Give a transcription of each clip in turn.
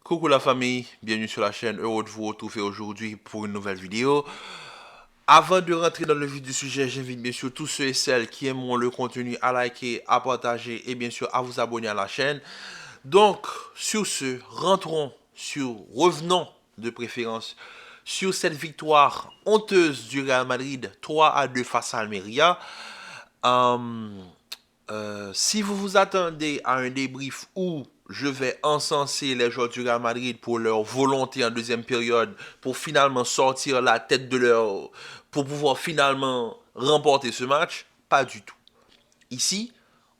Coucou la famille, bienvenue sur la chaîne, heureux de vous retrouver aujourd'hui pour une nouvelle vidéo. Avant de rentrer dans le vif du sujet, j'invite bien sûr tous ceux et celles qui aimeront le contenu à liker, à partager et bien sûr à vous abonner à la chaîne. Donc, sur ce, revenons de préférence sur cette victoire honteuse du Real Madrid 3-2 face à Almeria. Si vous vous attendez à un débrief où je vais encenser les joueurs du Real Madrid pour leur volonté en deuxième période, pour finalement sortir la tête de leur... pour pouvoir finalement remporter ce match, pas du tout. Ici,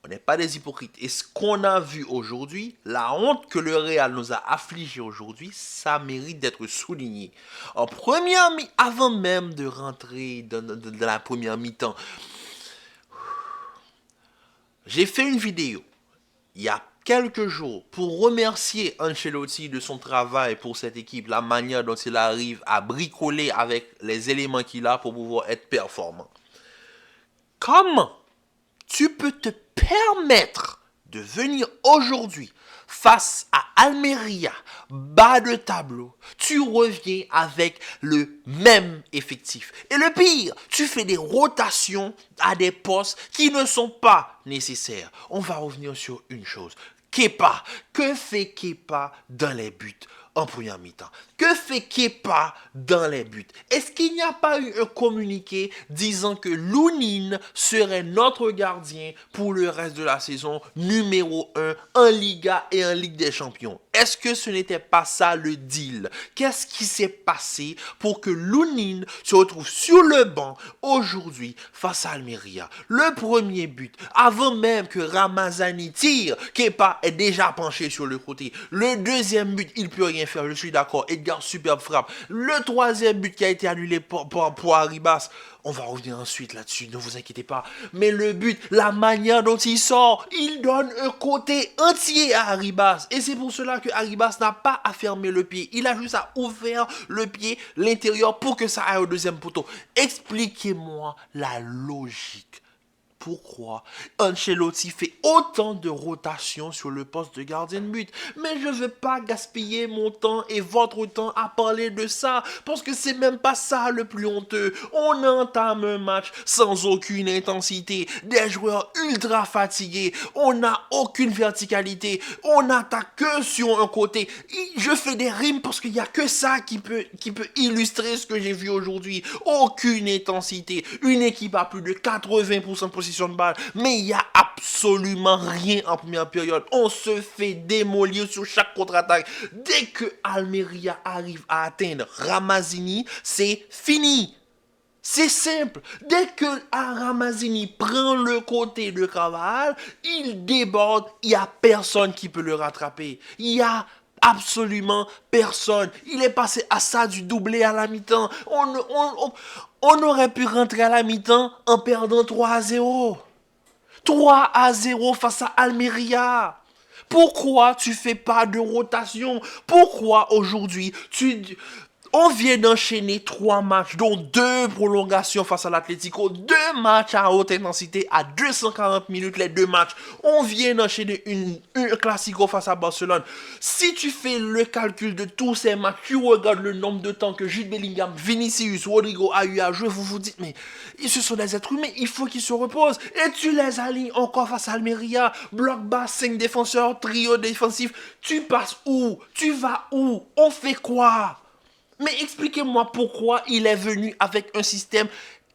on n'est pas des hypocrites. Et ce qu'on a vu aujourd'hui, la honte que le Real nous a affligé aujourd'hui, ça mérite d'être souligné. En première avant même de rentrer dans la première mi-temps, j'ai fait une vidéo il y a quelques jours pour remercier Ancelotti de son travail pour cette équipe, la manière dont il arrive à bricoler avec les éléments qu'il a pour pouvoir être performant. Comment tu peux te permettre de venir aujourd'hui face à Almeria, bas de tableau, tu reviens avec le même effectif. Et le pire, tu fais des rotations à des postes qui ne sont pas nécessaires. On va revenir sur une chose. Kepa, que fait Kepa dans les buts en première mi-temps? Que fait Kepa dans les buts? Est-ce qu'il n'y a pas eu un communiqué disant que Lounine serait notre gardien pour le reste de la saison, numéro 1 en Liga et en Ligue des Champions? Est-ce que ce n'était pas ça le deal? Qu'est-ce qui s'est passé pour que Lounine se retrouve sur le banc aujourd'hui face à Almeria? Le premier but, avant même que Ramazani tire, Kepa est déjà penché sur le côté. Le deuxième but, il ne peut rien faire, je suis d'accord. Edgar, superbe frappe. Le troisième but qui a été annulé pour Arribas, on va revenir ensuite là-dessus, ne vous inquiétez pas. Mais le but, la manière dont il sort, il donne un côté entier à Arribas. Et c'est pour cela que Arribas n'a pas à fermer le pied. Il a juste à ouvrir le pied, l'intérieur, pour que ça aille au deuxième poteau. Expliquez-moi la logique. Pourquoi Ancelotti fait autant de rotations sur le poste de gardien de but? Mais je ne veux pas gaspiller mon temps et votre temps à parler de ça, parce que c'est même pas ça le plus honteux. On entame un match sans aucune intensité, des joueurs ultra fatigués, on n'a aucune verticalité, on n'attaque que sur un côté. Je fais des rimes parce qu'il n'y a que ça qui peut illustrer ce que j'ai vu aujourd'hui. Aucune intensité, une équipe à plus de 80% de possession de balle, mais il n'y a absolument rien en première période. On se fait démolir sur chaque contre-attaque. Dès que Almeria arrive à atteindre Ramazini, c'est fini. C'est simple. Dès que Ramazini prend le côté de Carvajal, il déborde. Il n'y a personne qui peut le rattraper. Il y a absolument personne. Il est passé à ça du doublé à la mi-temps. On aurait pu rentrer à la mi-temps en perdant 3-0. 3-0 face à Almeria. Pourquoi tu fais pas de rotation? Pourquoi aujourd'hui on vient d'enchaîner 3 matchs, dont 2 prolongations face à l'Atlético, 2 matchs à haute intensité à 240 minutes les 2 matchs. On vient d'enchaîner un Classico face à Barcelone. Si tu fais le calcul de tous ces matchs, tu regardes le nombre de temps que Jude Bellingham, Vinicius, Rodrigo a eu à jouer, vous vous dites, mais ce sont des êtres humains, il faut qu'ils se reposent. Et tu les alignes encore face à Almeria, bloc bas, 5 défenseurs, trio défensif. Tu passes où? Tu vas où? On fait quoi? Mais expliquez-moi pourquoi il est venu avec un système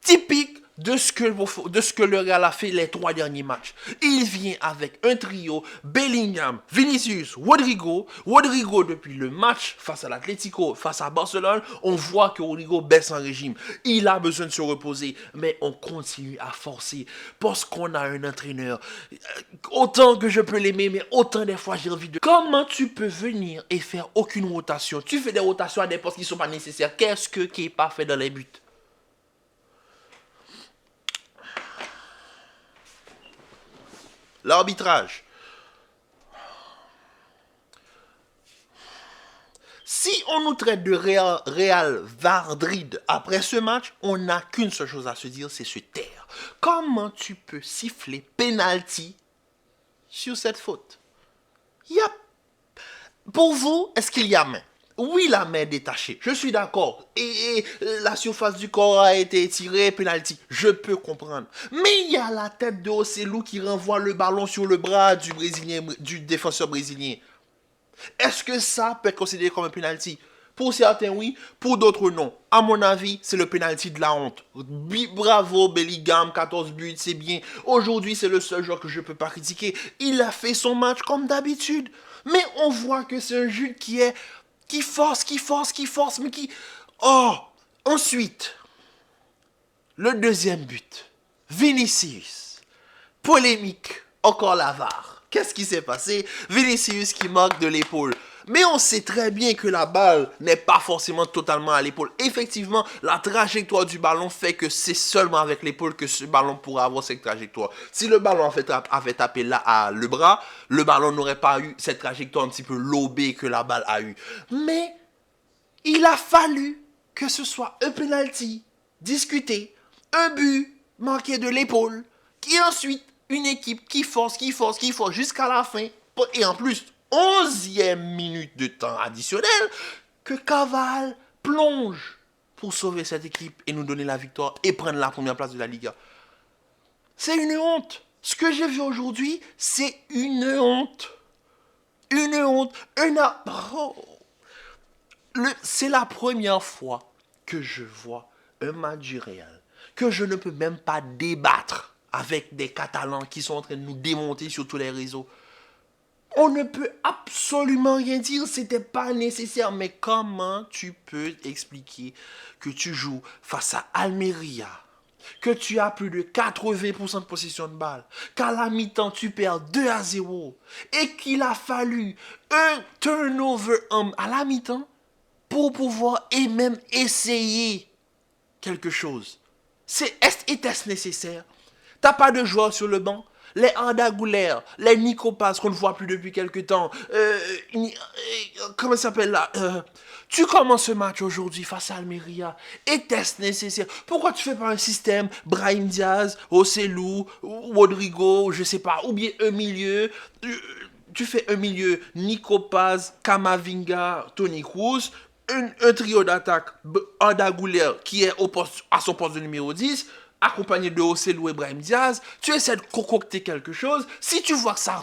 typique de ce que le Real a fait les 3 derniers matchs. Il vient avec un trio, Bellingham, Vinicius, Rodrigo. Rodrigo, depuis le match face à l'Atlético, face à Barcelone, on voit que Rodrigo baisse en régime. Il a besoin de se reposer, mais on continue à forcer parce qu'on a un entraîneur. Autant que je peux l'aimer, mais autant des fois j'ai envie de... Comment tu peux venir et faire aucune rotation? Tu fais des rotations à des postes qui ne sont pas nécessaires. Qu'est-ce que Kepa fait dans les buts? L'arbitrage. Si on nous traite de Real Vardrid après ce match, on n'a qu'une seule chose à se dire, c'est se taire. Comment tu peux siffler penalty sur cette faute? Pour vous, est-ce qu'il y a main? Oui, la main est détachée. Je suis d'accord. Et la surface du corps a été étirée, penalty. Je peux comprendre. Mais il y a la tête de Ocelou qui renvoie le ballon sur le bras du défenseur brésilien. Est-ce que ça peut être considéré comme un penalty? Pour certains, oui. Pour d'autres, non. À mon avis, c'est le penalty de la honte. Bravo, Bellingham, 14 buts, c'est bien. Aujourd'hui, c'est le seul joueur que je ne peux pas critiquer. Il a fait son match comme d'habitude. Mais on voit que c'est un jeu qui force, mais qui... Oh! Ensuite, le deuxième but. Vinicius. Polémique. Encore la VAR. Qu'est-ce qui s'est passé? Vinicius qui marque de l'épaule. Mais on sait très bien que la balle n'est pas forcément totalement à l'épaule. Effectivement, la trajectoire du ballon fait que c'est seulement avec l'épaule que ce ballon pourra avoir cette trajectoire. Si le ballon avait tapé là à le bras, le ballon n'aurait pas eu cette trajectoire un petit peu lobée que la balle a eu. Mais il a fallu que ce soit un penalty discuté, un but marqué de l'épaule, et ensuite une équipe qui force jusqu'à la fin. Et en plus, 11e minute de temps additionnel, que Cavale plonge pour sauver cette équipe et nous donner la victoire et prendre la première place de la Liga. C'est une honte. Ce que j'ai vu aujourd'hui, c'est une honte. Une honte. C'est la première fois que je vois un match du Real que je ne peux même pas débattre avec des Catalans qui sont en train de nous démonter sur tous les réseaux. On ne peut absolument rien dire, c'était pas nécessaire. Mais comment tu peux expliquer que tu joues face à Almeria, que tu as plus de 80% de possession de balle, qu'à la mi-temps tu perds 2-0 et qu'il a fallu un turnover à la mi-temps pour pouvoir et même essayer quelque chose? Était-ce nécessaire? T'as pas de joueurs sur le banc? Les Arda Güler, les Nico Paz qu'on ne voit plus depuis quelque temps. Comment ça s'appelle là? Tu commences ce match aujourd'hui face à Almeria. Était-ce nécessaire? Pourquoi tu fais pas un système Brahim Diaz, Ocelou, Rodrigo, je sais pas, ou bien un milieu? Tu fais un milieu Nico Paz, Camavinga, Toni Kroos, un trio d'attaque, Arda Güler qui est à son poste de numéro 10, accompagné de Ocelou et Brahim Diaz, tu essaies de concocter quelque chose. Si tu vois que ça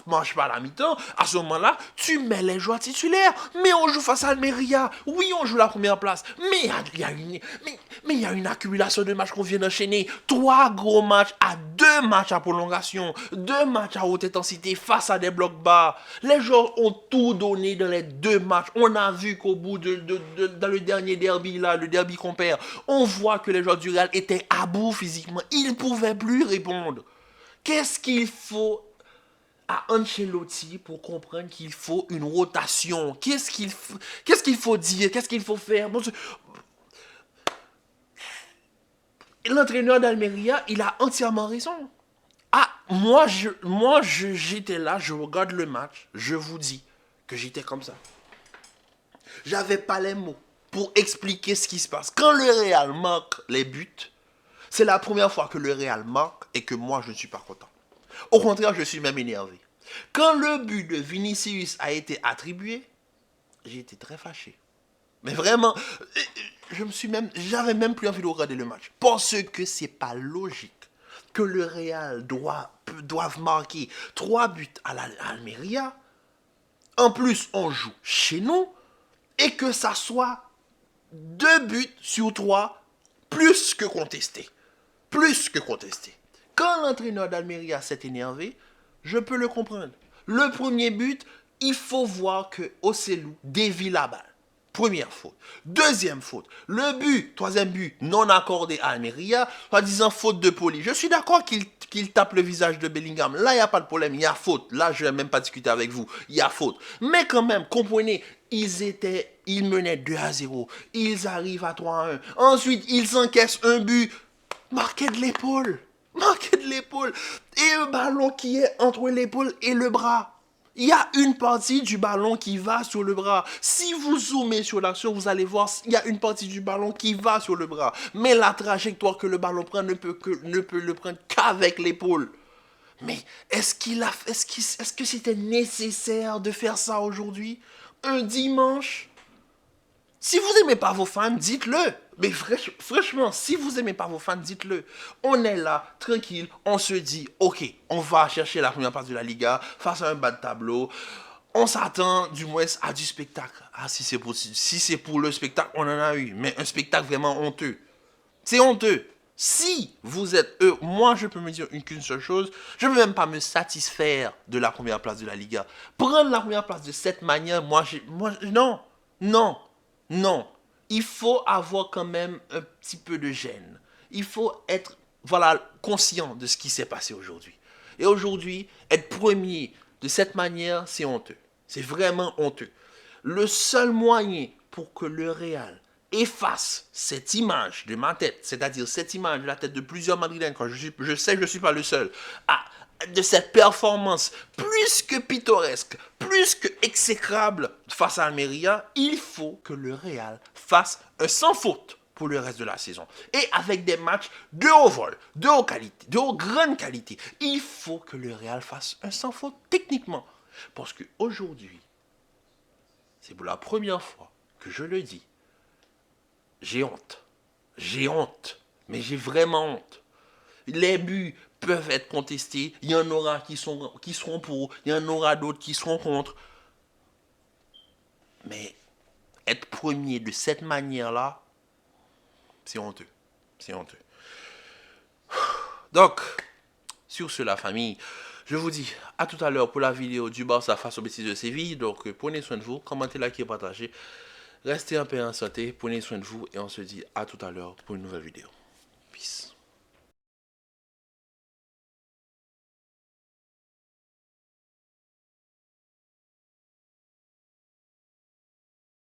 marche pas à la mi-temps, à ce moment-là, tu mets les joueurs titulaires. Mais on joue face à Almeria. Oui, on joue la première place. Mais il y a une accumulation de matchs qu'on vient d'enchaîner. 3 gros matchs à 2 matchs à prolongation. 2 matchs à haute intensité face à des blocs bas. Les joueurs ont tout donné dans les 2 matchs. On a vu qu'au bout dans le dernier derby, là, le derby qu'on perd, on voit que les joueurs du Real étaient à bout physiquement. Ils ne pouvaient plus répondre. Qu'est-ce qu'il faut à Ancelotti pour comprendre qu'il faut une rotation? Qu'est-ce qu'il faut dire? Qu'est-ce qu'il faut faire? L'entraîneur d'Almeria, il a entièrement raison. Ah, j'étais là, je regarde le match, je vous dis que j'étais comme ça. J'avais pas les mots pour expliquer ce qui se passe. Quand le Real marque les buts, c'est la première fois que le Real marque et que moi je ne suis pas content. Au contraire, je suis même énervé. Quand le but de Vinicius a été attribué, j'ai été très fâché. Mais vraiment, j'avais même plus envie de regarder le match. Parce que c'est pas logique que le Real doive marquer 3 buts à l'Almeria. En plus, on joue chez nous. Et que ça soit 2 buts sur 3 plus que contesté. Plus que contesté. Quand l'entraîneur d'Almeria s'est énervé, je peux le comprendre. Le premier but, il faut voir que Ocelou dévie la balle. Première faute. Deuxième faute. Le but, troisième but, non accordé à Almeria, en disant faute de Poli. Je suis d'accord qu'il tape le visage de Bellingham. Là, il n'y a pas de problème, il y a faute. Là, je ne vais même pas discuter avec vous. Il y a faute. Mais quand même, comprenez, ils menaient 2-0. Ils arrivent à 3-1. Ensuite, ils encaissent un but. Marqué de l'épaule. Marqué de l'épaule. Et un ballon qui est entre l'épaule et le bras. Il y a une partie du ballon qui va sur le bras. Si vous zoomez sur l'action, vous allez voir, il y a une partie du ballon qui va sur le bras. Mais la trajectoire que le ballon prend ne peut le prendre qu'avec l'épaule. Mais est-ce que c'était nécessaire de faire ça aujourd'hui? Un dimanche? Si vous aimez pas vos fans, dites-le. Mais franchement, si vous aimez pas vos fans, dites-le. On est là, tranquille, on se dit, ok, on va chercher la première place de la Liga face à un bas de tableau. On s'attend du moins à du spectacle. Ah, si c'est pour le spectacle, on en a eu. Mais un spectacle vraiment honteux. C'est honteux. Si vous êtes eux, moi je peux me dire qu'une seule chose, je ne veux même pas me satisfaire de la première place de la Liga. Prendre la première place de cette manière, non, non, non. Il faut avoir quand même un petit peu de gêne. Il faut être, voilà, conscient de ce qui s'est passé aujourd'hui. Et aujourd'hui, être premier de cette manière, c'est honteux. C'est vraiment honteux. Le seul moyen pour que le Real efface cette image de ma tête, c'est-à-dire cette image de la tête de plusieurs Madrilènes, quand je sais que je ne suis pas le seul, de cette performance plus que pittoresque, plus que exécrable face à Almeria, il faut que le Real fasse un sans faute pour le reste de la saison. Et avec des matchs de haut vol, de haute qualité, de haute grande qualité, il faut que le Real fasse un sans faute techniquement. Parce qu'aujourd'hui, c'est pour la première fois que je le dis, j'ai honte. J'ai honte. Mais j'ai vraiment honte. Les buts peuvent être contestés. Il y en aura qui seront pour. Il y en aura d'autres qui seront contre. Mais être premier de cette manière-là, c'est honteux. C'est honteux. Donc, sur ce, la famille, je vous dis à tout à l'heure pour la vidéo du Barça face au Betis de Séville. Donc, prenez soin de vous. Commentez, likez, partagez. Restez en paix et en santé. Prenez soin de vous. Et on se dit à tout à l'heure pour une nouvelle vidéo. Peace.